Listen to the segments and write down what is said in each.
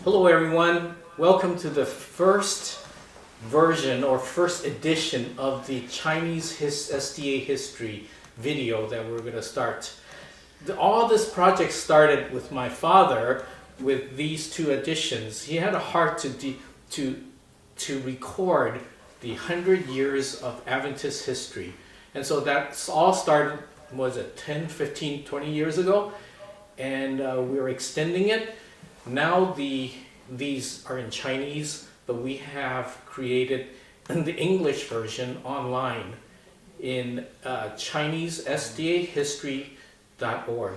Hello everyone, welcome to the first version or first edition of the Chinese SDA history video that we're going to start. All this project started with my father with these two editions. He had a heart to record the 100 years of Adventist history. And so that's all started, was it 10, 15, 20 years ago? And we're extending it. Now these are in Chinese, but we have created the English version online in ChineseSDAhistory.org.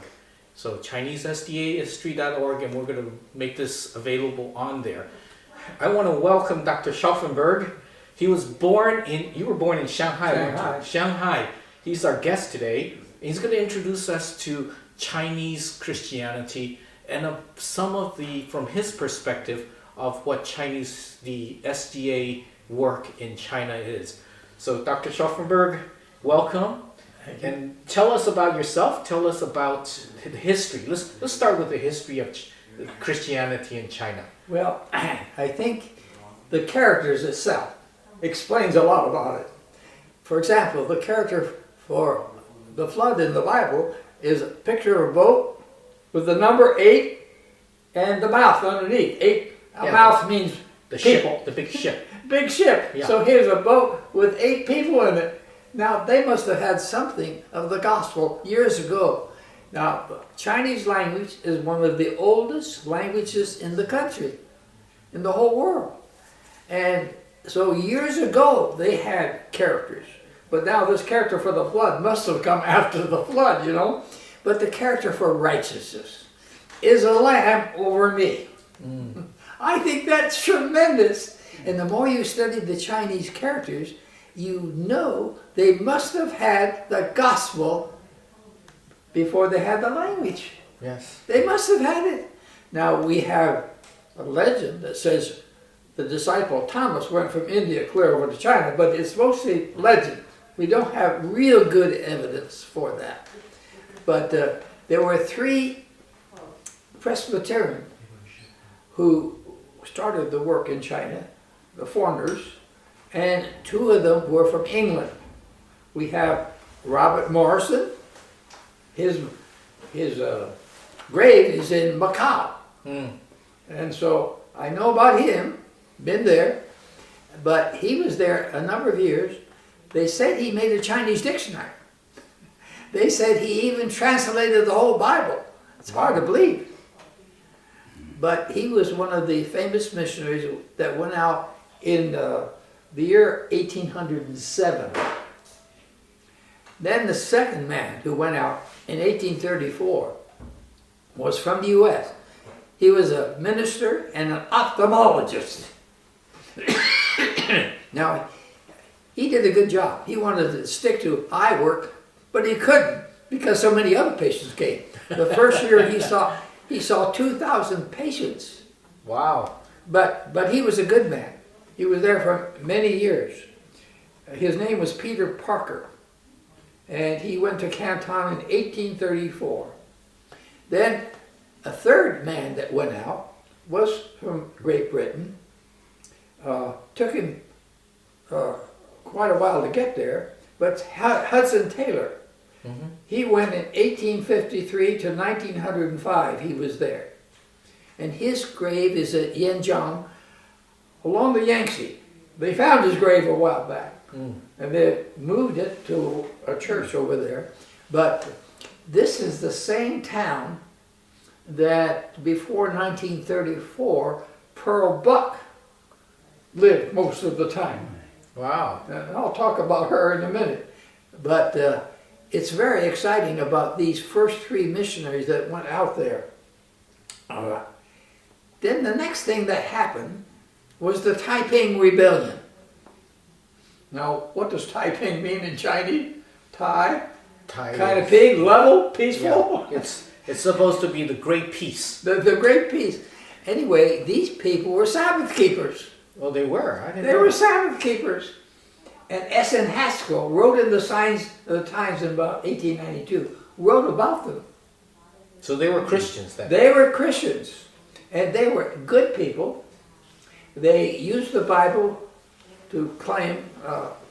So ChineseSDAhistory.org, and we're going to make this available on there. I want to welcome Dr. Scharffenberg. He was born in, you were born in Shanghai. Shanghai. He's our guest today. He's going to introduce us to Chinese Christianity and some of from his perspective of what the SDA work in China is. So Dr. Scharffenberg, welcome. And tell us about yourself. Tell us about the history. Let's start with the history of Christianity in China. Well, I think the characters itself explains a lot about it. For example, the character for the flood in the Bible is a picture of a boat with the number 8 and the mouth underneath. 8, a mouth means the people. Ship, the big ship. Big ship. Yeah. So here's a boat with 8 people in it. Now, they must have had something of the gospel years ago. Now, Chinese language is one of the oldest languages in the country, in the whole world. And so years ago, they had characters. But now this character for the flood must have come after the flood, you know. But the character for righteousness is a lamb over me. I think that's tremendous. And the more you study the Chinese characters, you know they must have had the gospel before they had the language. Yes. They must have had it. Now we have a legend that says the disciple Thomas went from India clear over to China, but it's mostly legend. We don't have real good evidence for that. But there were 3 Presbyterians who started the work in China, the foreigners, and 2 of them were from England. We have Robert Morrison. His grave is in Macau. And so I know about him, been there, but he was there a number of years. They said he made a Chinese dictionary. They said he even translated the whole Bible. It's hard to believe. But he was one of the famous missionaries that went out in the year 1807. Then the second man who went out in 1834 was from the U.S. He was a minister and an ophthalmologist. Now, he did a good job. He wanted to stick to eye work, but he couldn't because so many other patients came. The first year he saw 2,000 patients. Wow. But he was a good man. He was there for many years. His name was Peter Parker, and he went to Canton in 1834. Then a third man that went out was from Great Britain. Took him quite a while to get there, but Hudson Taylor. He went in 1853 to 1905. He was there. And his grave is at Yanjiang along the Yangtze. They found his grave a while back. And they moved it to a church over there. But this is the same town that before 1934, Pearl Buck lived most of the time. Wow. And I'll talk about her in a minute. But it's very exciting about these first 3 missionaries that went out there. Then the next thing that happened was the Taiping Rebellion. Now, what does Taiping mean in Chinese? Kind of pig, level, peaceful? Yeah. It's supposed to be the Great Peace. The Great Peace. Anyway, these people were Sabbath keepers. Well, they were. They were Sabbath keepers. And S.N. Haskell wrote in the Signs of the Times in about 1892, wrote about them. So they were Christians then? They were Christians. And they were good people. They used the Bible to claim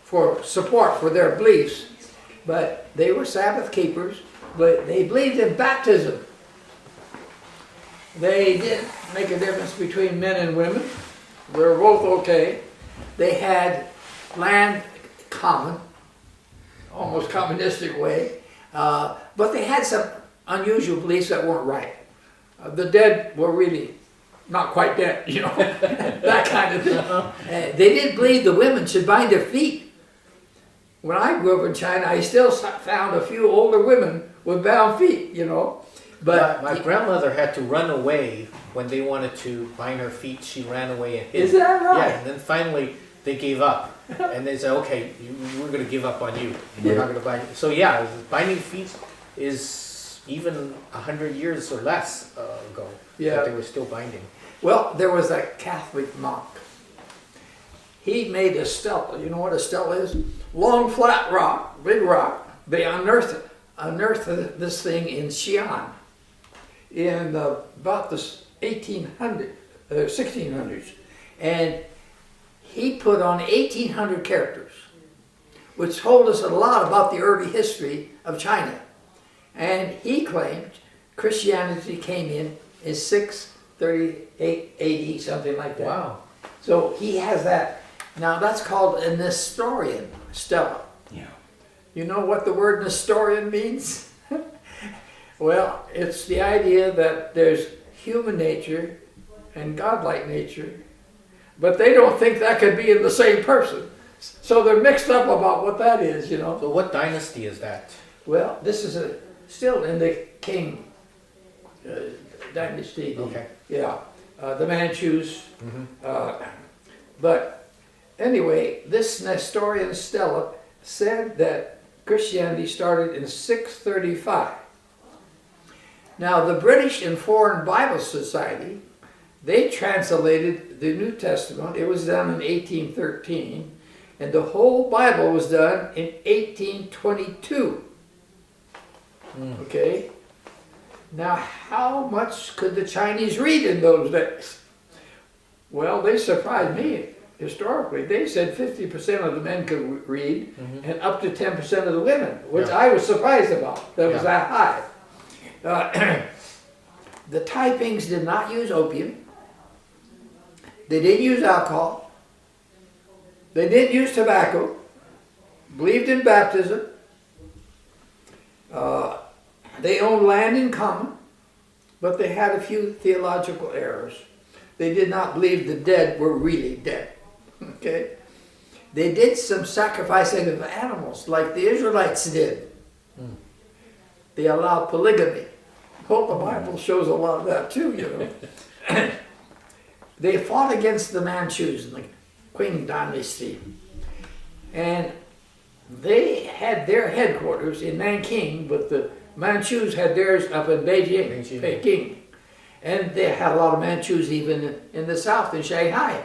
for support for their beliefs, but they were Sabbath keepers, but they believed in baptism. They didn't make a difference between men and women. They were both okay. They had land common, almost communistic way, but they had some unusual beliefs that weren't right. The dead were really not quite dead, you know, that kind of thing. They didn't believe the women should bind their feet. When I grew up in China, I still found a few older women with bound feet, you know. But my grandmother had to run away when they wanted to bind her feet. She ran away and hid. Is that right? Yeah, and then finally they gave up. And they said, okay, we're going to give up on you. We're not going to bind you. So yeah, binding feet is even 100 years or less ago that they were still binding. Well, there was a Catholic monk. He made a stela. You know what a stela is? Long, flat rock, big rock. They unearthed this thing in Xi'an in about the 1600s. And he put on 1,800 characters, which told us a lot about the early history of China. And he claimed Christianity came in 638 AD, something like that. Wow. So he has that. Now that's called a Nestorian stela. Yeah. You know what the word Nestorian means? Well, it's the idea that there's human nature and godlike nature, but they don't think that could be in the same person. So they're mixed up about what that is, you know. So what dynasty is that? Well, this is still in the Qing dynasty. Okay. Yeah, the Manchus. But anyway, this Nestorian stela said that Christianity started in 635. Now, the British and Foreign Bible Society, they translated the New Testament. It was done in 1813, and the whole Bible was done in 1822. Okay? Now, how much could the Chinese read in those days? Well, they surprised me. Historically, they said 50% of the men could read and up to 10% of the women, which I was surprised about. That was that high. The Taipings did not use opium. They didn't use alcohol. They didn't use tobacco. Believed in baptism. They owned land in common, but they had a few theological errors. They did not believe the dead were really dead. Okay? They did some sacrificing of animals, like the Israelites did. They allowed polygamy. Well, the Bible shows a lot of that too, you know. They fought against the Manchus in the Qing dynasty. And they had their headquarters in Nanking, but the Manchus had theirs up in Beijing, Peking. And they had a lot of Manchus even in the south, in Shanghai.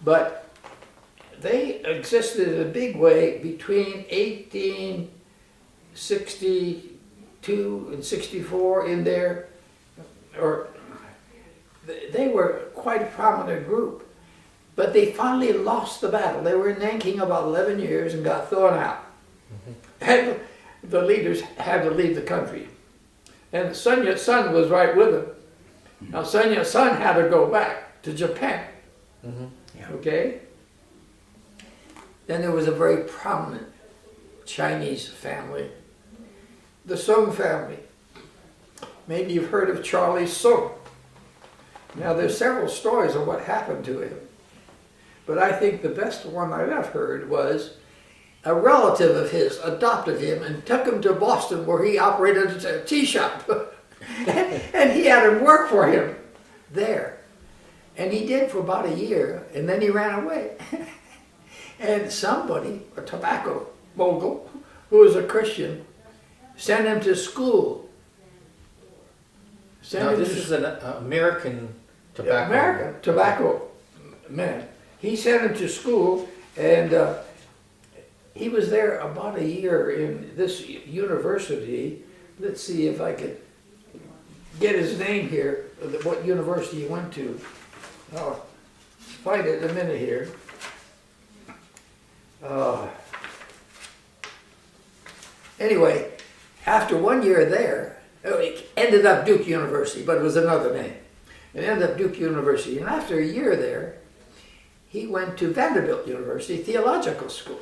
But they existed in a big way between 1862 and 64 in there, or they were quite a prominent group. But they finally lost the battle. They were in Nanking about 11 years and got thrown out. And the leaders had to leave the country. And Sun Yat-sen was right with them. Now Sun Yat-sen had to go back to Japan. Okay? Then there was a very prominent Chinese family, the Sung family. Maybe you've heard of Charlie Sung. Now there's several stories of what happened to him, but I think the best one I've heard was a relative of his adopted him and took him to Boston, where he operated a tea shop. And he had him work for him there. And he did for about a year, and then he ran away. And somebody, a tobacco mogul, who was a Christian, sent him to school. This is an American tobacco. American tobacco man. He sent him to school, and he was there about a year in this university. Let's see if I could get his name here, what university he went to. I'll find it in a minute here. Anyway, after 1 year there, it ended up Duke University, but it was another name. It ended up Duke University, and after a year there, he went to Vanderbilt University Theological School.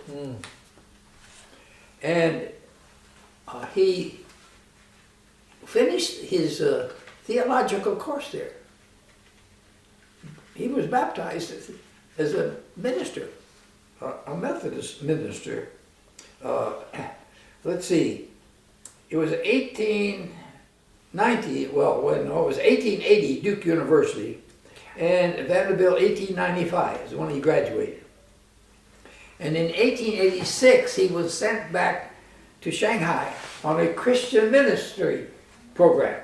And he finished his theological course there. He was baptized as a minister, a Methodist minister. Let's see, it was 1890, well, it was 1880, Duke University, and Vanderbilt 1895 is when he graduated. And in 1886, he was sent back to Shanghai on a Christian ministry program.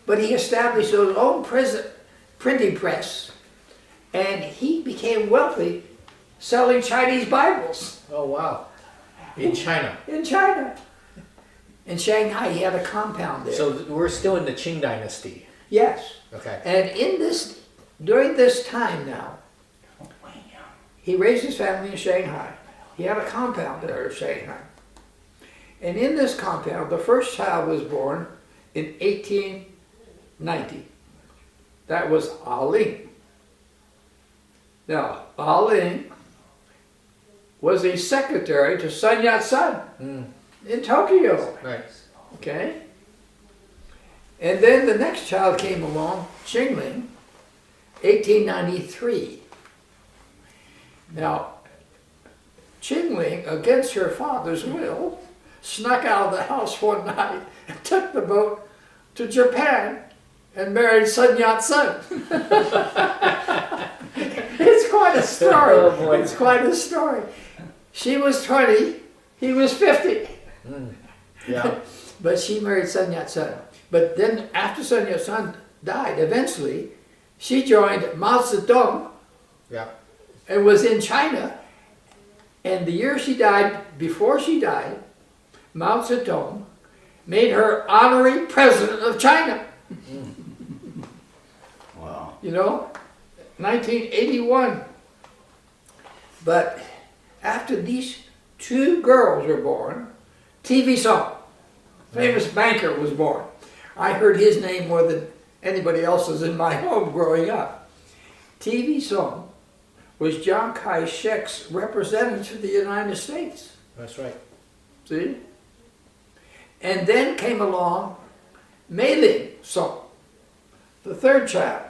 But he established his own printing press, and he became wealthy selling Chinese Bibles. Oh, wow. In China. In China. In Shanghai, he had a compound there. So we're still in the Qing dynasty. Yes. Okay. And during this time now, he raised his family in Shanghai. He had a compound there in Shanghai. And in this compound, the first child was born in 1890. That was Ali. Now, Ali was a secretary to Sun Yat-sen in Tokyo. Right. Okay? And then the next child came along, Qingling, 1893. Now, Qingling, against her father's will, snuck out of the house one night and took the boat to Japan and married Sun Yat-sen. It's quite a story. Oh, boy. It's quite a story. She was 20, he was 50. Yeah. But she married Sun Yat-sen. But then after Sun Yat-sen died, eventually, she joined Mao Zedong Yeah. and was in China. And the year she died, before she died, Mao Zedong made her honorary president of China. Wow. You know, 1981. But after these two girls were born, TV Song, famous banker, was born. I heard his name more than anybody else's in my home growing up. TV Song was Chiang Kai-shek's representative to the United States. That's right. See? And then came along Mei Song, the third child.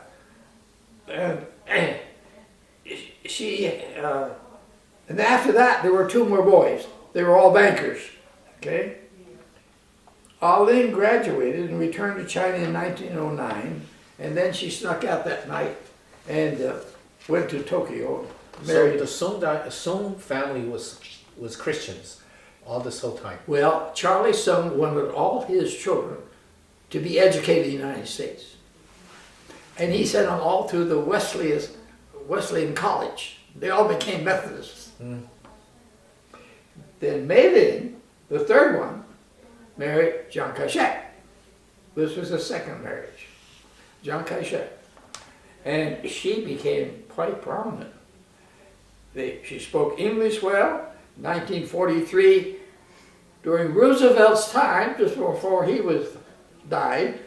And and after that, there were two more boys. They were all bankers. Okay? Lin graduated and returned to China in 1909, and then she snuck out that night and went to Tokyo. Married. So the Song family was Christians all this whole time. Well, Charlie Sung wanted all his children to be educated in the United States. And he sent them all to the Wesleyan College. They all became Methodists. Then Mei Lin, the third one, married Chiang Kai-shek. This was the second marriage, Chiang Kai-shek. And she became quite prominent. She spoke English well. 1943, during Roosevelt's time, just before he died,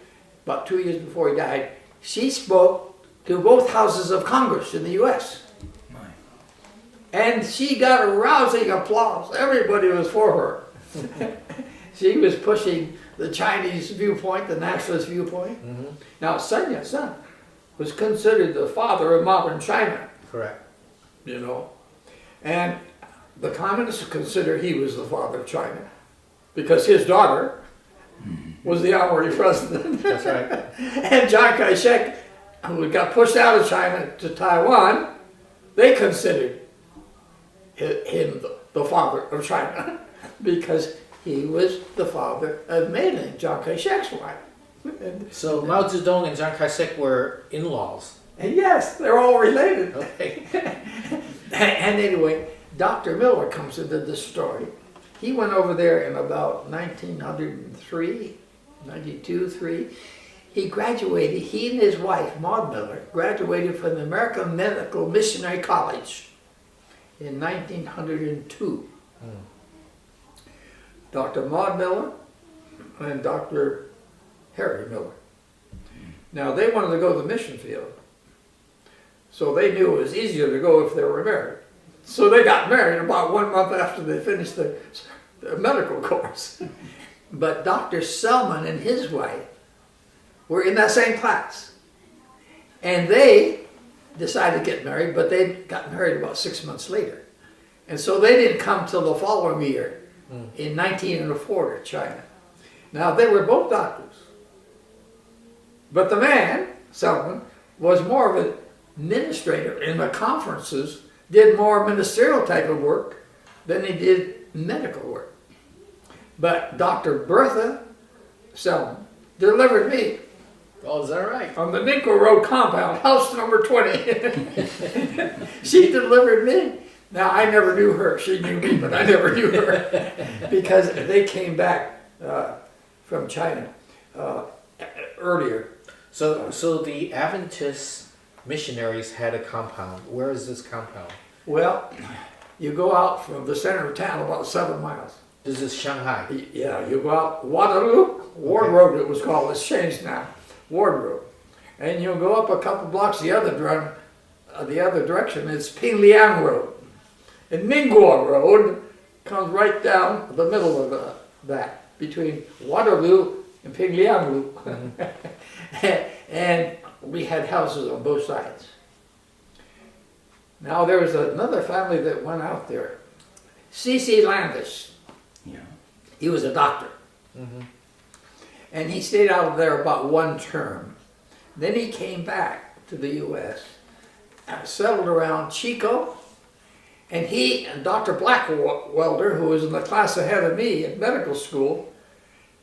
about 2 years before he died, she spoke to both houses of Congress in the U.S. And she got a rousing applause. Everybody was for her. She was pushing the Chinese viewpoint, the nationalist viewpoint. Now, Sun Yat-sen was considered the father of modern China. Correct. You know, and the communists consider he was the father of China because his daughter was the honorary president. That's right. And Chiang Kai-shek, who got pushed out of China to Taiwan, they considered him the father of China because he was the father of Mei Lin, Chiang Kai-shek's wife. So Mao Zedong and Chiang Kai-shek were in-laws. And yes, they're all related. Okay. And anyway, Dr. Miller comes into this story. He went over there in about 1903 92, 3. He graduated, he and his wife, Maud Miller, graduated from the American Medical Missionary College in 1902. Dr. Maud Miller and Dr. Harry Miller. Now, they wanted to go to the mission field, so they knew it was easier to go if they were married. So they got married about 1 month after they finished the medical course. But Dr. Selman and his wife were in that same class. And they decided to get married, but they got married about 6 months later. And so they didn't come till the following year, in 1904, to China. Now, they were both doctors. But the man, Selman, was more of an administrator in the conferences, did more ministerial type of work than he did medical work. But Dr. Bertha Selman delivered me. Oh, is that right? On the Nico Road compound, house number 20. She delivered me. Now, I never knew her. She knew me, but I never knew her. Because they came back from China earlier. So the Adventist missionaries had a compound. Where is this compound? Well, you go out from the center of town about 7 miles. This is Shanghai. Yeah, you go out Waterloo, Ward Road it was called, it's changed now, Ward Road. And you'll go up a couple blocks the other direction, it's Pingliang Road. And Ningguo Road comes right down the middle of that, between Waterloo and Pingliang. And we had houses on both sides. Now there was another family that went out there. C.C. Landis. Yeah. He was a doctor. And he stayed out there about 1 term. Then he came back to the U.S., settled around Chico, and he and Dr. Blackwelder, who was in the class ahead of me at medical school,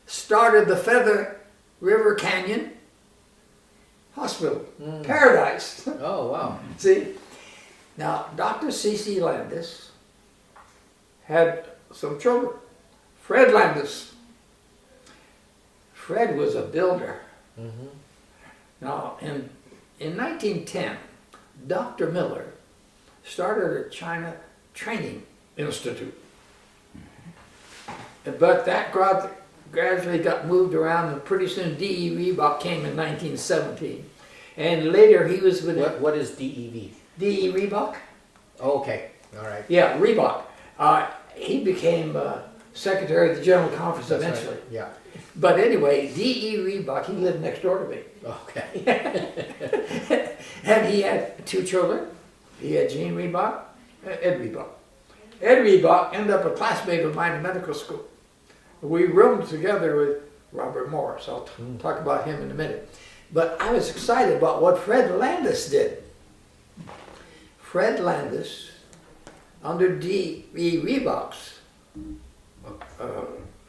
started the Feather River Canyon Hospital, Paradise. Oh, wow. See? Now, Dr. C.C. Landis had some children. Fred Landis. Fred was a builder. Now, in 1910, Dr. Miller started a China Training Institute. But that gradually got moved around, and pretty soon D.E. Reebok came in 1917. And later he was with... What is DEV? D.E. Reebok? Oh, okay. All right. Yeah, Reebok. He became secretary of the General Conference That's eventually. right. Yeah. But anyway, D.E. Reebok, he lived next door to me. Okay. And he had 2 children. He had Gene Reebok and Ed Reebok. Ed Reebok ended up a classmate of mine in medical school. We roomed together with Robert Morris. I'll talk about him in a minute. But I was excited about what Fred Landis did. Fred Landis, under D.E. Reebok's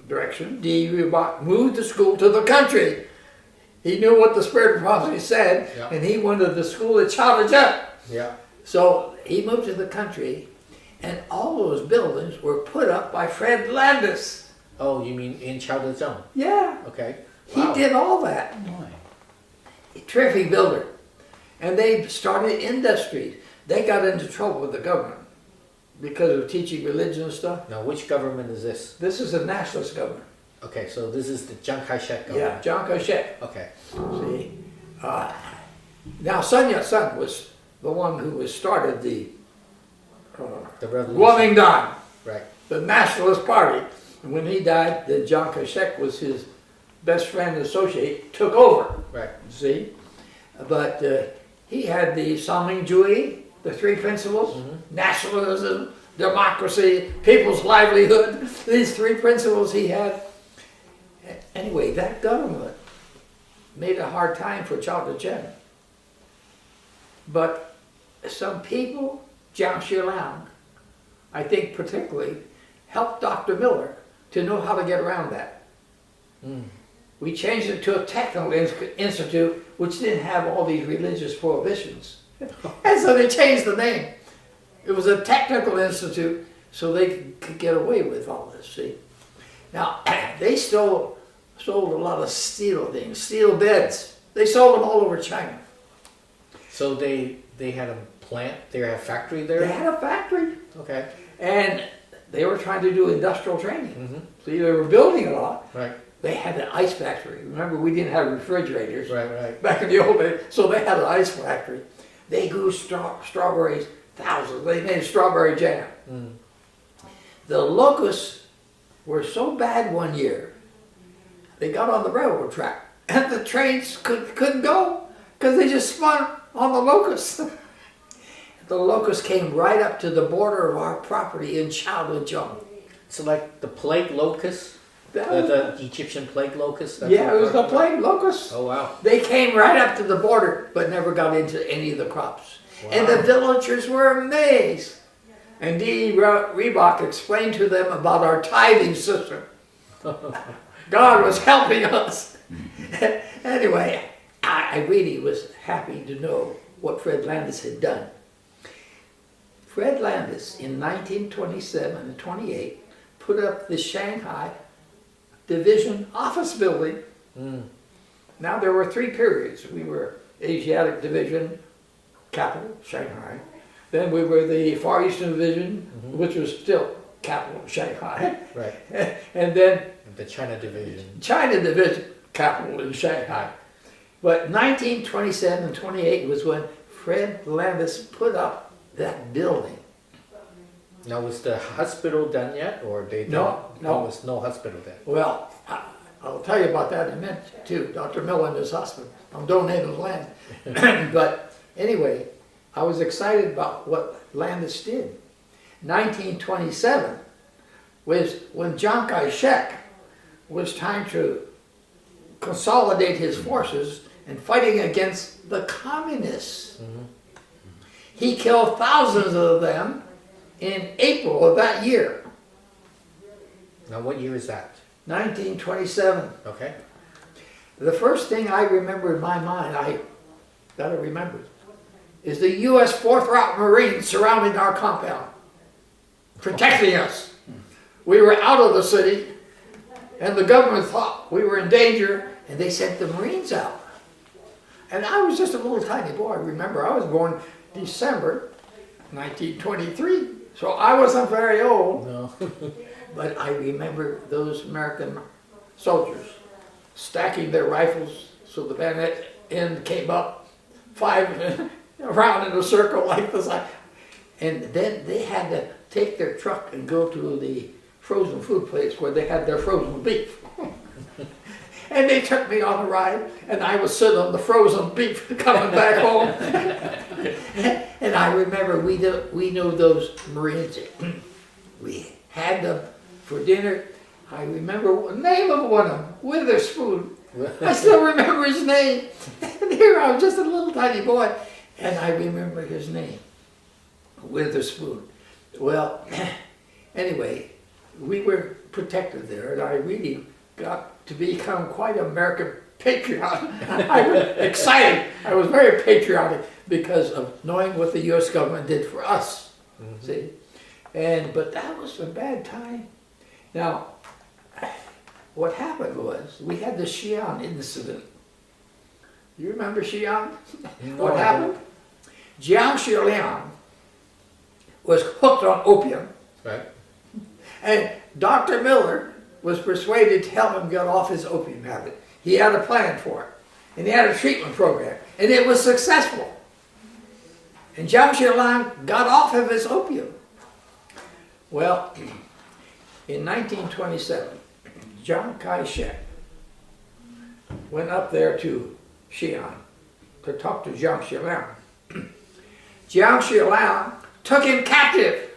direction, D.E. Reebok moved the school to the country. He knew what the Spirit of Prophecy said, and he wanted the school at Chaotian. Yeah. So he moved to the country, and all those buildings were put up by Fred Landis. Oh, you mean in Chaotian? Yeah. Okay. He did all that. Why? Terrific builder. And they started industries. They got into trouble with the government because of teaching religion and stuff. Now, which government is this? This is a nationalist government. Okay, so this is the Chiang Kai-shek Yeah, government. Chiang Kai-shek. Okay. See? Now, Sun Yat-sen was the one who started the The revolution. Kuomintang, Right. the nationalist party. And when he died, then Chiang Kai-shek was his best friend and associate, took over. Right. See? But he had the Saming-Jui, the 3 principles, nationalism, democracy, people's livelihood, these 3 principles he had. Anyway, that government made a hard time for Chao Chen. But some people, Jiang Shiliang, I think particularly, helped Dr. Miller to know how to get around that. We changed it to a technical institute which didn't have all these religious prohibitions. And so they changed the name. It was a technical institute so they could get away with all this, see. Now, they stole sold a lot of steel things, steel beds. They sold them all over China. So they had a plant, they had a factory there? They had a factory. Okay. And they were trying to do industrial training. Mm-hmm. So they were building a lot. Right. They had an ice factory. Remember, we didn't have refrigerators Right. back in the old days. So they had an ice factory. They grew strawberries, thousands. They made strawberry jam. Mm. The locusts were so bad one year, they got on the railroad track. And the trains couldn't go because they just spun on the locusts. The locusts came right up to the border of our property in Shaolin. So like the plague locust? The Egyptian plague locust? Yeah, it was the plague locusts. Oh, wow. They came right up to the border, but never got into any of the crops. Wow. And the villagers were amazed. And D. Reebok explained to them about our tithing system. God was helping us. Anyway, I really was happy to know what Fred Landis had done. Fred Landis, in 1927 and 28, put up the Shanghai Division office building. Mm. Now there were three periods. We were Asiatic Division, capital, Shanghai. Then we were the Far Eastern Division, which was still capital, Shanghai. Right. And then The China Division. China Division, capital in Shanghai. But 1927 and 28 was when Fred Landis put up that building. Now, was the hospital done yet, or they No. There was no hospital then? Well, I'll tell you about that in a minute too. Dr. Miller and his husband. I'm donating land. But anyway, I was excited about what Landis did. 1927 was when Chiang Kai-shek was trying to consolidate his forces and fighting against the communists. Mm-hmm. He killed thousands of them in April of that year, Now, what year is that? 1927. Okay. The first thing I remember in my mind, that I remember, is the U.S. 4th Route Marines surrounding our compound, protecting us. We were out of the city, and the government thought we were in danger, and they sent the Marines out. And I was just a little tiny boy. Remember, I was born December 1923, so I wasn't very old. No. But I remember those American soldiers stacking their rifles so the bayonet end came up 5 around in a circle like this. And then they had to take their truck and go to the frozen food place where they had their frozen beef. And they took me on a ride, and I was sitting on the frozen beef coming back home. And I remember we knew those Marines. We had them for dinner. I remember the name of one of them, Witherspoon. I still remember his name. And here I was just a little tiny boy, and I remember his name, Witherspoon. Well, anyway, we were protected there, and I really got to become quite an American patriot. I was excited. I was very patriotic because of knowing what the U.S. government did for us. Mm-hmm. See, but that was a bad time. Now, what happened was we had the Xi'an incident. You remember Xi'an? No, What happened? Jiang Shiliang was hooked on opium, Right. and Dr. Miller was persuaded to help him get off his opium habit. He had a plan for it, and he had a treatment program, and it was successful. And Jiang Shiliang got off of his opium. Well, in 1927, Chiang Kai-shek went up there to Xi'an to talk to Jiang Shiliang. Jiang Shiliang took him captive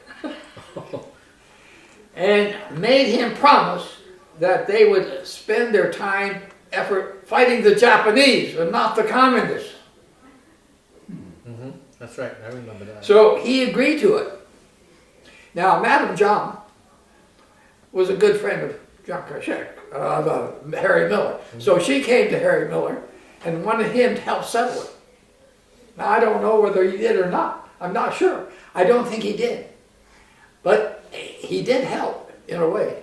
and made him promise that they would spend their time, effort fighting the Japanese and not the communists. Mm-hmm. That's right. I remember that. So he agreed to it. Now, Madame Zhang was a good friend of Chiang Kai-shek, of Harry Miller. Mm-hmm. So she came to Harry Miller and wanted him to help settle it. Now, I don't know whether he did or not. I'm not sure. I don't think he did. But he did help in a way.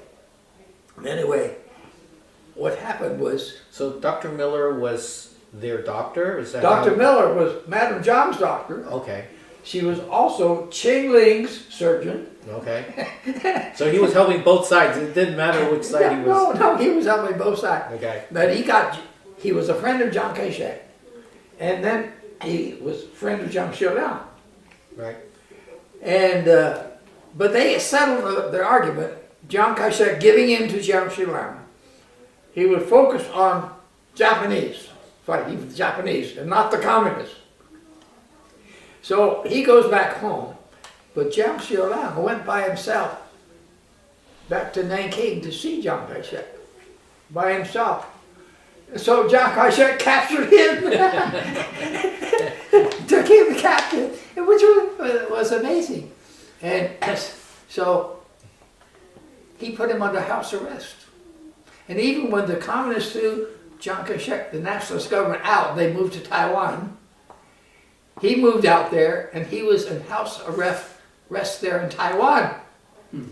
Anyway, what happened was So Dr. Miller was their doctor? Is that Dr. how- Miller was Madame Zhang's doctor. Okay, She was also Qing Ling's surgeon. okay. So he was helping both sides. It didn't matter which side he was. No, he was helping both sides. Okay. But he was a friend of Chiang Kai-shek. And then he was a friend of Jiang Xiuliang. Right. And, but they settled their argument, Chiang Kai-shek giving in to Jiang Xiuliang. He would focus on Japanese, fighting with the Japanese, and not the communists. So he goes back home, but Jiang Xiuliang went by himself back to Nanking to see Chiang Kai-shek, by himself. So Chiang Kai-shek captured him, took him captive, which was amazing. And so he put him under house arrest. And even when the communists threw Chiang Kai-shek, the nationalist government, out, they moved to Taiwan. He moved out there, and he was in house arrest there in Taiwan.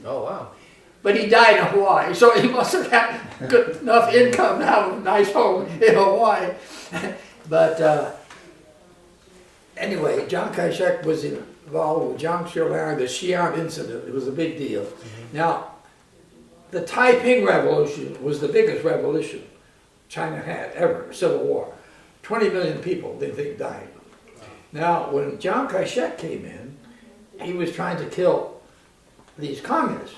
Oh, wow. But he died in Hawaii, so he must have had good enough income to have a nice home in Hawaii. But anyway, Chiang Kai-shek was involved with Jiang Xiuliang, the Xi'an incident. It was a big deal. Now, the Taiping Revolution was the biggest revolution China had ever, Civil War. 20 million people, they think, died. Now, when Chiang Kai-shek came in, he was trying to kill these communists.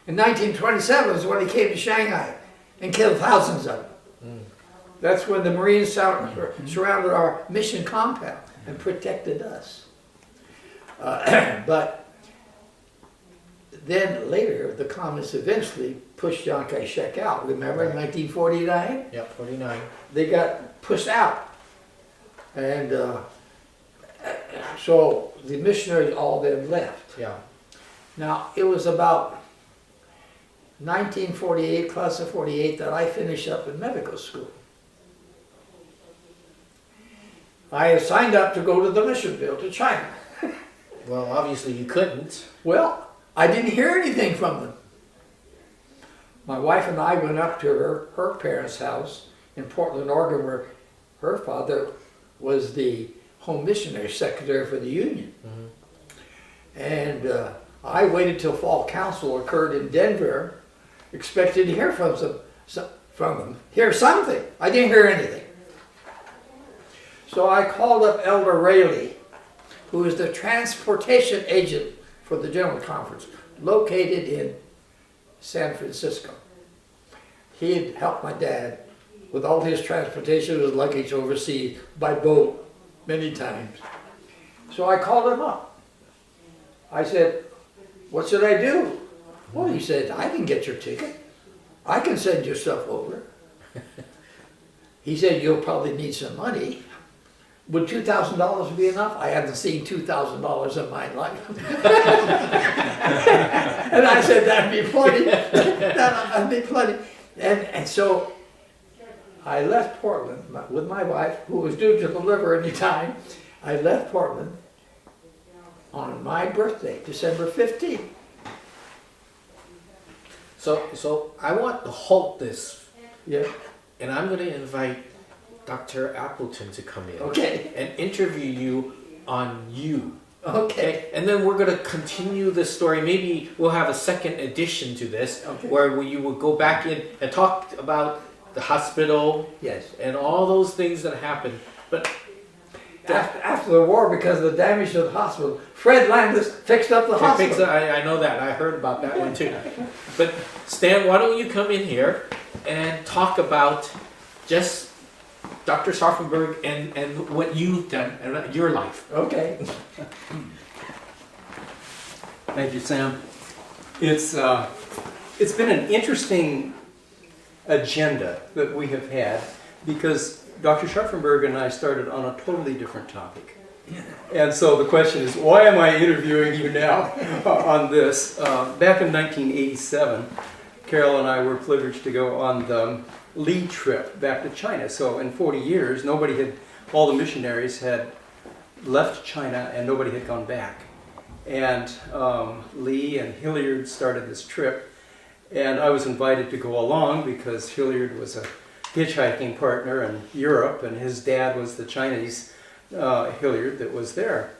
In 1927 is when he came to Shanghai and killed thousands of them. That's when the Marines surrounded our mission compound and protected us. But then later, the communists eventually pushed Chiang Kai-shek out. Remember in 1949? Yep, 49. They got pushed out. And so the missionaries all then left. Yeah. Now, it was about 1948, class of 48, that I finished up in medical school. I had signed up to go to the mission field to China. Well, obviously you couldn't. Well, I didn't hear anything from them. My wife and I went up to her parents' house in Portland, Oregon, where her father was the home missionary secretary for the Union. And I waited till fall council occurred in Denver, expected to hear from them, hear something. I didn't hear anything. So I called up Elder Rayleigh, who is the transportation agent for the General Conference, located in San Francisco. He had helped my dad with all his transportation, his luggage overseas by boat many times. So I called him up. I said, "What should I do?" Well, he said, "I can get your ticket. I can send your stuff over." He said, "You'll probably need some money. Would $2,000 be enough?" I hadn't seen $2,000 in my life. And I said, "That'd be plenty. That'd be plenty." And so I left Portland with my wife, who was due to deliver any time. I left Portland on my birthday, December 15th. So I want to halt this, Yeah. and I'm going to invite Dr. Appleton to come in Okay. and interview you on you. Okay. And then we're going to continue this story. Maybe we'll have a second edition to this, Okay. where you will go back in and talk about the hospital Yes. and all those things that happened. But After the war, because of the damage to the hospital, Fred Landis fixed up the hospital. I know that. I heard about that one too. But Stan, why don't you come in here and talk about just Dr. Scharffenberg and what you've done in your life. Okay. Thank you, Sam. It's been an interesting agenda that we have had because Dr. Scharffenberg and I started on a totally different topic. And so the question is, why am I interviewing you now on this? Back in 1987, Carol and I were privileged to go on the Lee trip back to China. So in 40 years, all the missionaries had left China and nobody had gone back. And Lee and Hilliard started this trip. And I was invited to go along because Hilliard was a hitchhiking partner in Europe, and his dad was the Chinese Hilliard that was there.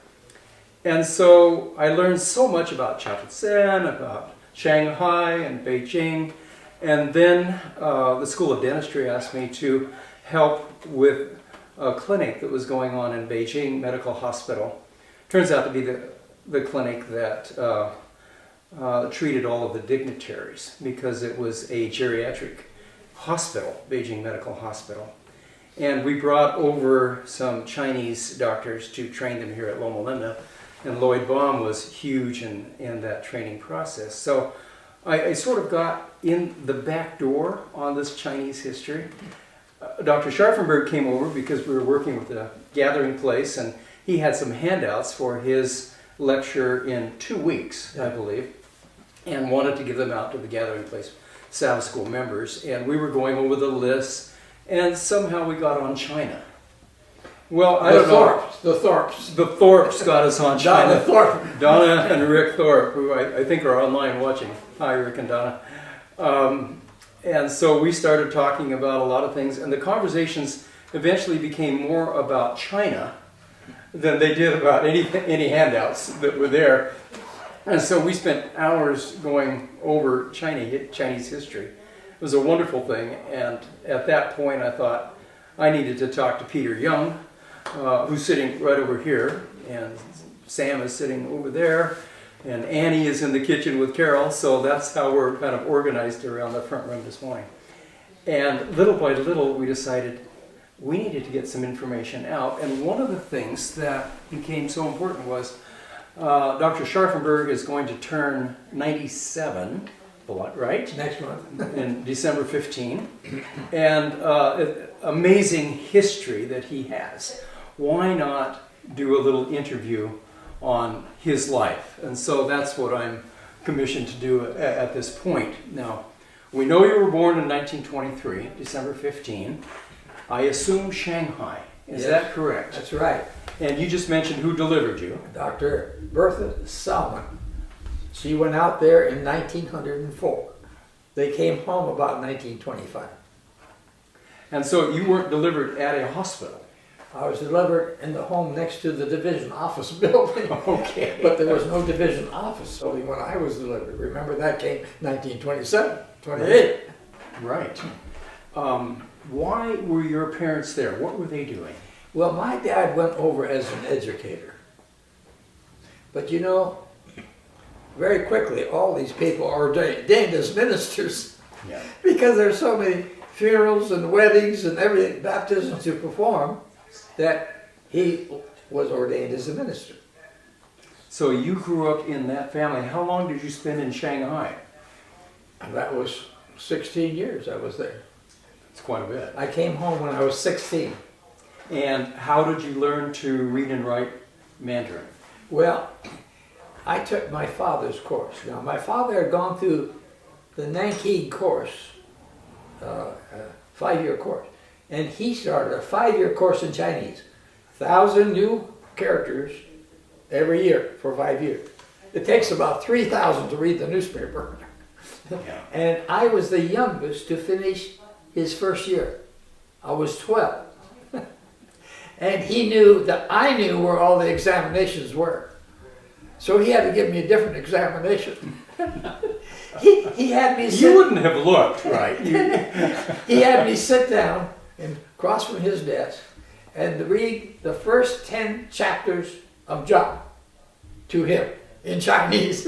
And so I learned so much about Chaotzen, about Shanghai and Beijing. And then the School of Dentistry asked me to help with a clinic that was going on in Beijing Medical Hospital. Turns out to be the clinic that treated all of the dignitaries, because it was a geriatric hospital, Beijing Medical Hospital. And we brought over some Chinese doctors to train them here at Loma Linda, and Lloyd Baum was huge in that training process. So I sort of got in the back door on this Chinese history. Dr. Scharffenberg came over because we were working with the Gathering Place, and he had some handouts for his lecture in 2 weeks, I believe, and wanted to give them out to the Gathering Place Sabbath School members. And we were going over the lists, and somehow we got on China. Well, I don't know. The Thorpes. The Thorpes got us on China. Donna Thorpe. Donna and Rick Thorpe, who I think are online watching. Hi, Rick and Donna. And so we started talking about a lot of things, and the conversations eventually became more about China than they did about any handouts that were there. And so we spent hours going over Chinese history. It was a wonderful thing, and at that point I thought I needed to talk to Peter Young, who's sitting right over here, and Sam is sitting over there, and Annie is in the kitchen with Carol, so that's how we're kind of organized around the front room this morning. And little by little we decided we needed to get some information out, and one of the things that became so important was Dr. Scharffenberg is going to turn 97, right? Next month. In December 15, and amazing history that he has. Why not do a little interview on his life? And so that's what I'm commissioned to do at this point. Now, we know you were born in 1923, December 15. I assume Shanghai. Is that correct? That's right. And you just mentioned who delivered you. Dr. Bertha Salmon. She went out there in 1904. They came home about 1925. And so you weren't delivered at a hospital. I was delivered in the home next to the division office building. Okay. But there was no division office building when I was delivered. Remember, that came 1927, 28. Right. Why were your parents there? What were they doing? Well, my dad went over as an educator. But you know, very quickly, all these people are ordained as ministers. Yeah. Because there's so many funerals and weddings and everything, baptisms to perform, that he was ordained as a minister. So you grew up in that family. How long did you spend in Shanghai? And that was 16 years I was there. It's quite a bit. I came home when I was 16. And how did you learn to read and write Mandarin? Well, I took my father's course. Now, my father had gone through the Nanking course, 5-year course, and he started a 5-year course in Chinese, 1,000 new characters every year for 5 years. It takes about 3,000 to read the newspaper. Yeah. And I was the youngest to finish his first year. I was 12. And he knew that I knew where all the examinations were. So he had to give me a different examination. he had me sit. You wouldn't have looked, right? He had me sit down and across from his desk and read the first 10 chapters of John to him in Chinese.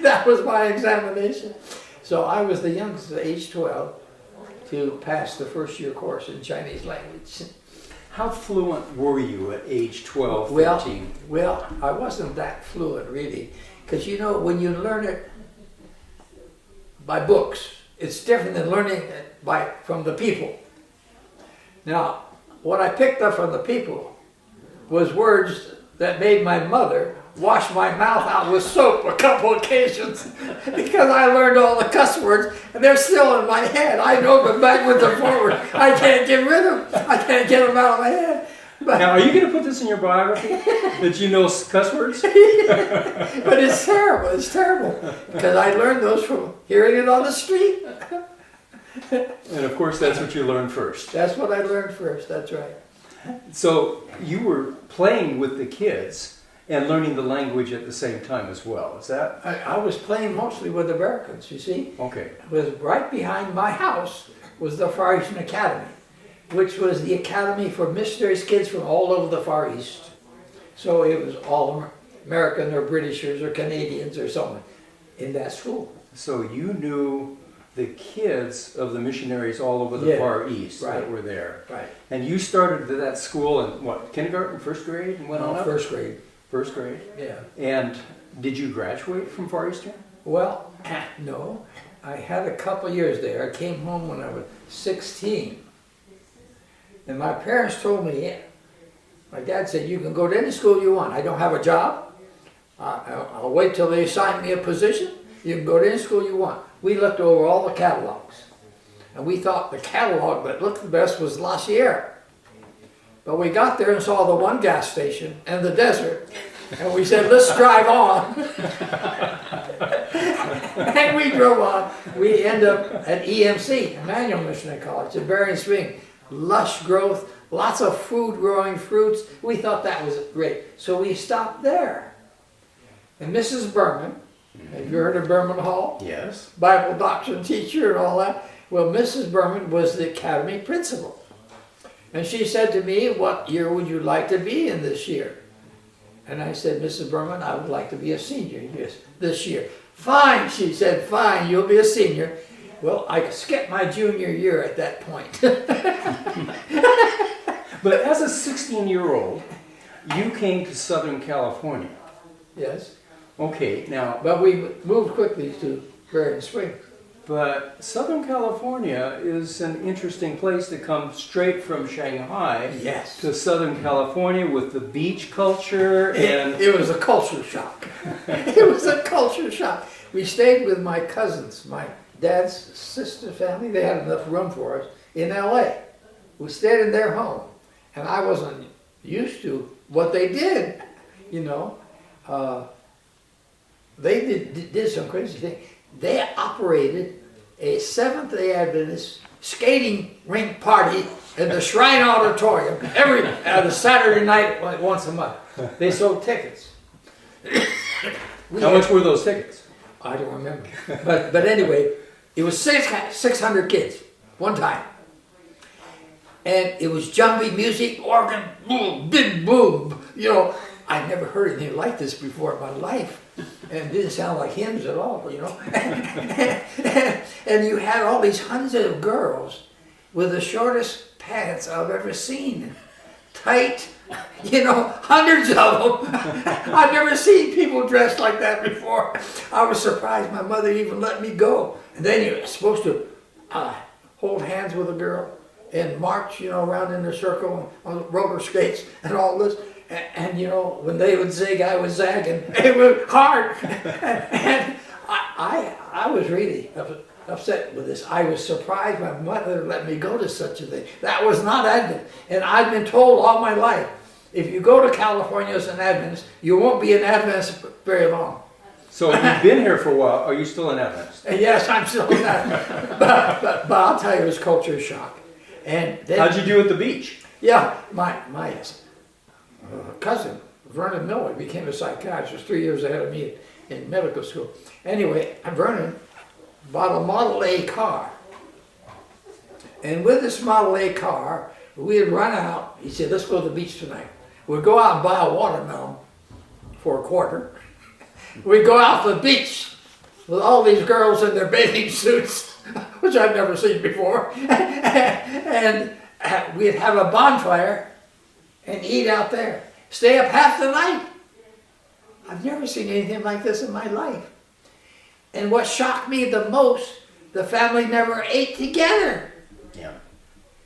That was my examination. So I was the youngest at age 12 to pass the first year course in Chinese language. How fluent were you at age 12, 13? Well, I wasn't that fluent really, because you know, when you learn it by books, it's different than learning it from the people. Now, what I picked up from the people was words that made my mother wash my mouth out with soap a couple occasions because I learned all the cuss words and they're still in my head. I know them backwards and forward. I can't get rid of them. I can't get them out of my head. Now, are you going to put this in your biography? That you know cuss words? But it's terrible. It's terrible because I learned those from hearing it on the street. And of course, that's what you learned first. That's what I learned first. That's right. So you were playing with the kids and learning the language at the same time as well. Is that I was playing mostly with Americans. You see, okay? it was right behind my house was the Far Eastern Academy, which was the academy for missionaries' kids from all over the Far East. So it was all American or Britishers or Canadians or someone in that school. So you knew the kids of the missionaries all over the Yeah, Far East right. that were there. Right. And you started that school in what, kindergarten, first grade, and went on up? First grade. First grade. Yeah. And did you graduate from Far Eastern? Well, no. I had a couple years there. I came home when I was 16. And my parents told me, yeah, my dad said, you can go to any school you want. I don't have a job. I'll wait till they assign me a position. You can go to any school you want. We looked over all the catalogs. And we thought the catalog that looked the best was La Sierra. But we got there and saw the one gas station and the desert. And we said, let's drive on. And we drove on. We end up at EMC, Emmanuel Missionary College, at Bering Spring. Lush growth, lots of food growing fruits. We thought that was great. So we stopped there. And Mrs. Berman, have you heard of Berman Hall? Yes. Bible doctrine teacher and all that. Well, Mrs. Berman was the academy principal. And she said to me, what year would you like to be in this year? And I said, Mrs. Berman, I would like to be a senior this year. Fine, she said, fine, you'll be a senior. Well, I skipped my junior year at that point. But as a 16-year-old, you came to Southern California. Yes. Okay, now, But we moved quickly to Bering Spring. but Southern California is an interesting place to come straight from Shanghai Yes. to Southern California with the beach culture and It was a culture shock. It was a culture shock. We stayed with my cousins, my dad's sister's family. They had enough room for us in LA. We stayed in their home. And I wasn't used to what they did, you know. They did some crazy thing. They operated a Seventh-day Adventist skating rink party at the Shrine Auditorium every Saturday night once a month. They sold tickets. how much were those tickets? I don't remember. But anyway, it was 600 kids, one time. And it was jumpy music, organ, boom, big boom. You know, I never heard anything like this before in my life. And it didn't sound like hymns at all, you know. And you had all these hundreds of girls with the shortest pants I've ever seen. Tight, you know, hundreds of them. I've never seen people dressed like that before. I was surprised my mother even let me go. And then you're supposed to hold hands with a girl and march, you know, around in a circle on roller skates and all this. And you know, when they would zig, I was zagging. It was hard. And I was really upset with this. I was surprised my mother let me go to such a thing. That was not Advent. And I've been told all my life, if you go to California as an Adventist, you won't be an Adventist very long. So you've been here for a while. Are you still an Adventist? And yes, I'm still an Adventist. But I'll tell you, it was culture shock. And then, How'd you do at the beach? yeah, my cousin, Vernon Miller, became a psychiatrist 3 years ahead of me in medical school. Anyway, Vernon bought a Model A car. And with this Model A car, we had run out. He said, let's go to the beach tonight. We'd go out and buy a watermelon for $0.25. We'd go out to the beach with all these girls in their bathing suits, which I've never seen before. And we'd have a bonfire and eat out there. Stay up half the night. I've never seen anything like this in my life. And what shocked me the most, the family never ate together. Yeah.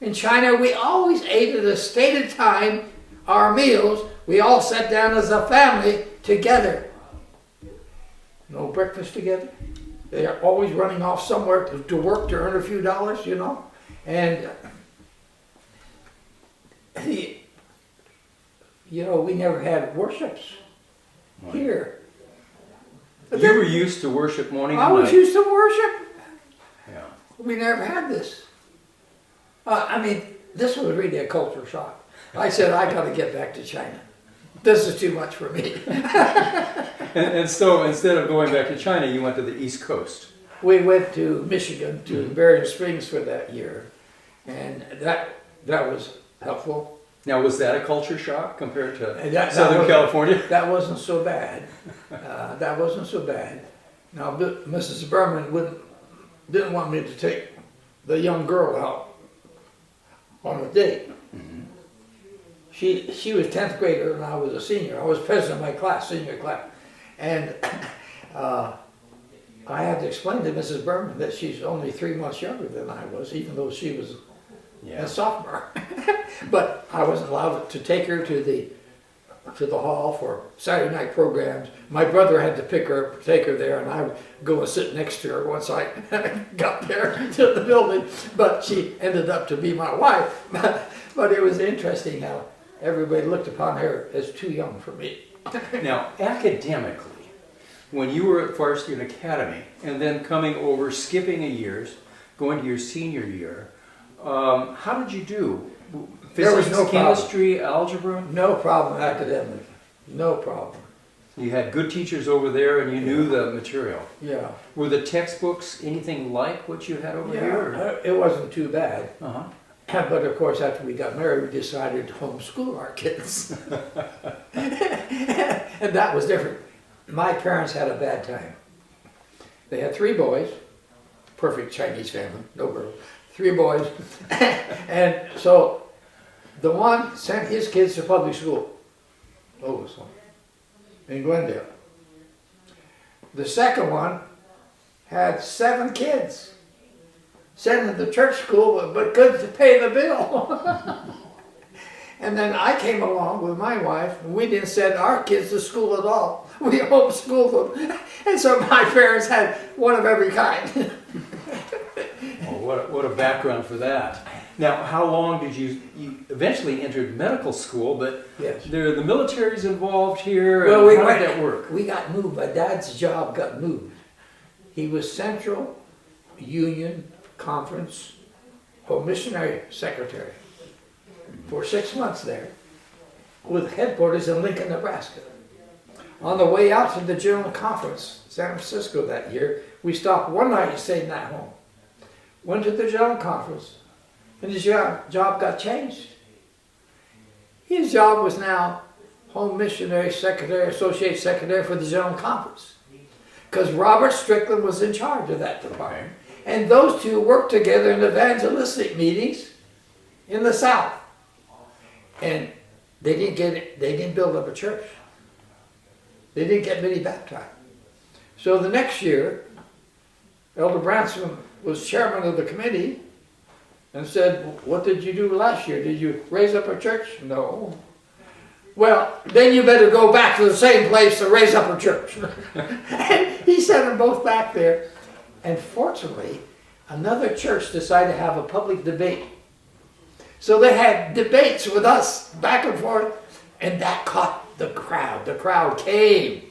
In China, we always ate at a stated time, our meals. We all sat down as a family together. No breakfast together. They are always running off somewhere to work to earn a few dollars, you know. And you know, we never had worships Right. here. But You then were used to worship morning I and was night. used to worship. Yeah. We never had this. I mean, this was really a culture shock. I said, I got to get back to China. This is too much for me. And so instead of going back to China, you went to the East Coast. We went to Michigan, to Berrien Springs for that year, and that was helpful. Now, was that a culture shock compared to And that Southern wasn't- California? That wasn't so bad. That wasn't so bad. Now, Mrs. Berman didn't want me to take the young girl out on a date. She was 10th grader and I was a senior. I was president of my class, senior class. And I had to explain to Mrs. Berman that she's only 3 months younger than I was, even though she was a sophomore. But I wasn't allowed to take her to the hall for Saturday night programs. My brother had to take her there, and I would go and sit next to her once I got there to the building. But she ended up to be my wife. But it was interesting how everybody looked upon her as too young for me. Now, academically, when you were at Farstein Academy and then coming over, skipping a year, going to your senior year, how did you do? There was Physics, no problem. chemistry, algebra? No problem academically. No problem. You had good teachers over there and you knew the material. Yeah. Were the textbooks anything like what you had over here? Yeah, it wasn't too bad. Uh-huh. But of course, after we got married, we decided to homeschool our kids. And that was different. My parents had a bad time. They had 3 boys, perfect Chinese family, no girls, 3 boys. And so the one sent his kids to public school, oldest one, in Glendale. The second one had 7 kids. Sent them to church school, but couldn't pay the bill. And then I came along with my wife, and we didn't send our kids to school at all. We homeschooled them. And so my parents had one of every kind. Oh, what a background for that. Now, how long did you eventually entered medical school, but Yes. the military's involved here, Well, and how did that work? We got moved. My dad's job got moved. He was Central Union Conference Home Missionary Secretary for 6 months there, with headquarters in Lincoln, Nebraska. On the way out to the General Conference, San Francisco that year, we stopped one night and stayed in that home. Went to the General Conference, and his job got changed. His job was now Home Missionary Secretary, Associate Secretary for the General Conference, because Robert Strickland was in charge of that department. And those two worked together in evangelistic meetings in the South. And they didn't build up a church. They didn't get many baptized. So the next year, Elder Branson was chairman of the committee and said, "What did you do last year? Did you raise up a church?" "No." "Well, then you better go back to the same place to raise up a church." And he sent them both back there. And fortunately, another church decided to have a public debate. So they had debates with us back and forth, and that caught the crowd. The crowd came.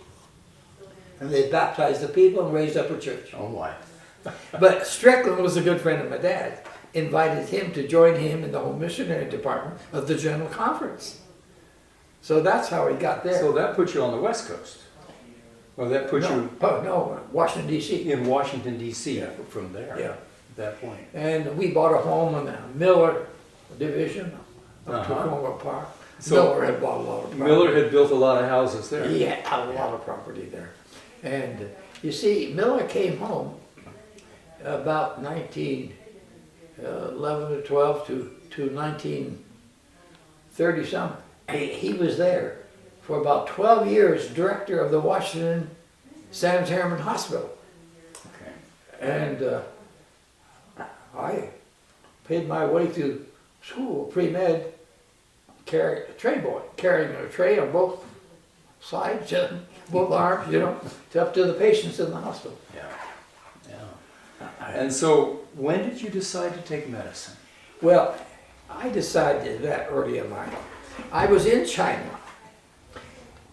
And they baptized the people and raised up a church. Oh, my. But Strickland was a good friend of my dad, invited him to join him in the Home Missionary Department of the General Conference. So that's how he got there. So that put you on the West Coast. Well, that put you No, Washington, D.C. in Washington, D.C. from there Yeah. at that point. And we bought a home in the Miller division of Tacoma Park. So Miller had bought a lot of property. Miller had built a lot of houses there. He had a lot of property there. And you see, Miller came home about 1911 or 12 to 1930-some. He was there for about 12 years, director of the Washington Sanitarium Hospital. Okay. And I paid my way through school, pre-med, tray boy, carrying a tray on both sides, both arms, up to the patients in the hospital. Yeah. And so, when did you decide to take medicine? Well, I decided that early in life. I was in China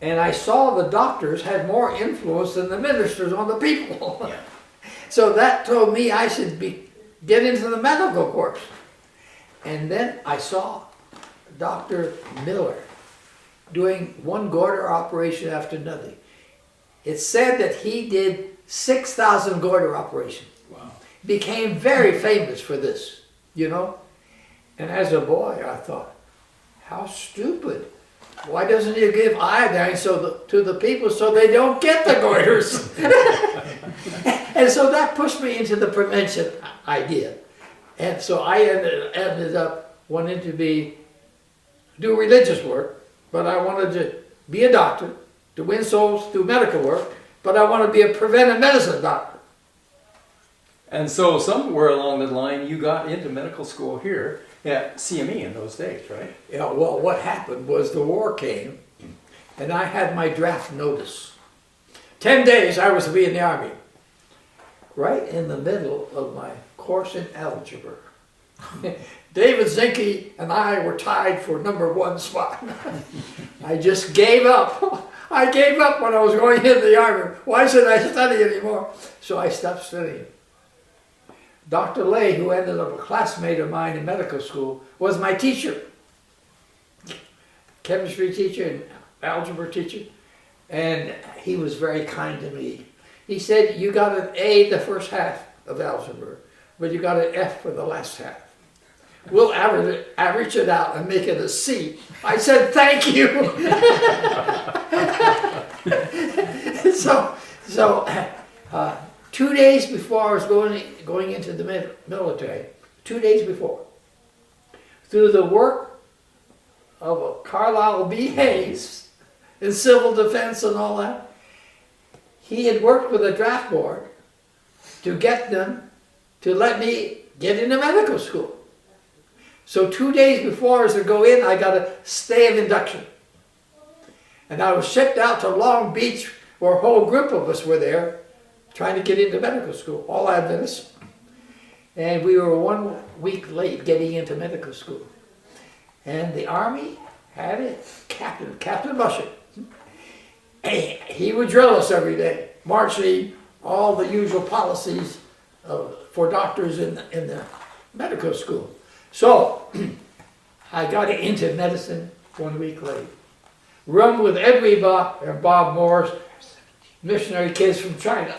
And I saw the doctors had more influence than the ministers on the people. Yeah. So that told me I should get into the medical course. And then I saw Dr. Miller doing one goiter operation after another. It's said that he did 6,000 goiter operations. Wow. Became very famous for this, you know. And as a boy, I thought, how stupid. Why doesn't he give iodine to the people so they don't get the goiters? And so that pushed me into the prevention idea. And so I ended up wanting to do religious work, but I wanted to be a doctor, to win souls through medical work, but I want to be a preventive medicine doctor. And so somewhere along the line, you got into medical school here at CME in those days, right? Yeah, well, what happened was the war came, and I had my draft notice. 10 days I was to be in the Army. Right in the middle of my course in algebra. David Zinke and I were tied for #1 spot. I just gave up. I gave up when I was going into the Army. Why should I study anymore? So I stopped studying. Dr. Lay, who ended up a classmate of mine in medical school, was my teacher. Chemistry teacher and algebra teacher. And he was very kind to me. He said, you got an A the first half of algebra, but you got an F for the last half. We'll average it out and make it a C. I said, thank you. So 2 days before I was going into the military, 2 days before, through the work of Carlisle B. Hayes in civil defense and all that, he had worked with a draft board to get them to let me get into medical school. So 2 days before I was to go in, I got a stay of induction. And I was shipped out to Long Beach, where a whole group of us were there, trying to get into medical school, all Adventists. And we were 1 week late getting into medical school. And the Army had a captain, Captain Busher. And he would drill us every day, marching all the usual policies for doctors in the medical school. So I got into medicine 1 week late. Run with Ed Reebok and Bob Morris, missionary kids from China.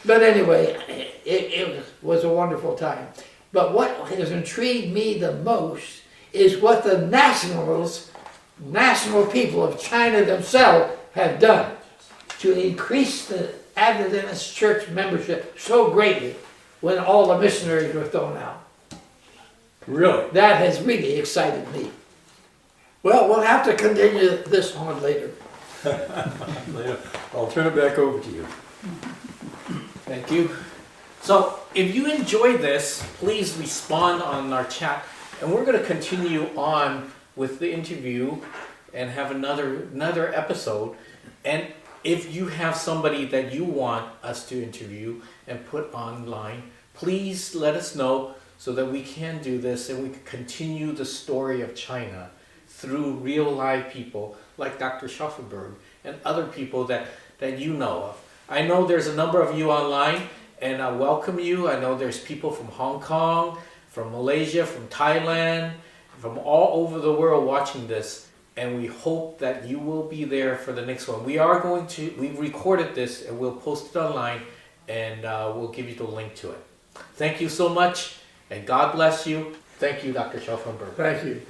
But anyway, it was a wonderful time. But what has intrigued me the most is what the national people of China themselves have done to increase the Adventist church membership so greatly when all the missionaries were thrown out. Really? That has really excited me. Well, we'll have to continue this on later. I'll turn it back over to you. Thank you. So if you enjoyed this, please respond on our chat, and we're going to continue on with the interview and have another episode. And if you have somebody that you want us to interview and put online, please let us know so that we can do this and we can continue the story of China through real live people like Dr. Scharffenberg and other people that you know of. I know there's a number of you online, and I welcome you. I know there's people from Hong Kong, from Malaysia, from Thailand, from all over the world watching this, and we hope that you will be there for the next one. We've recorded this and we'll post it online, and we'll give you the link to it. Thank you so much, and God bless you. Thank you, Dr. Scharffenberg. Thank you.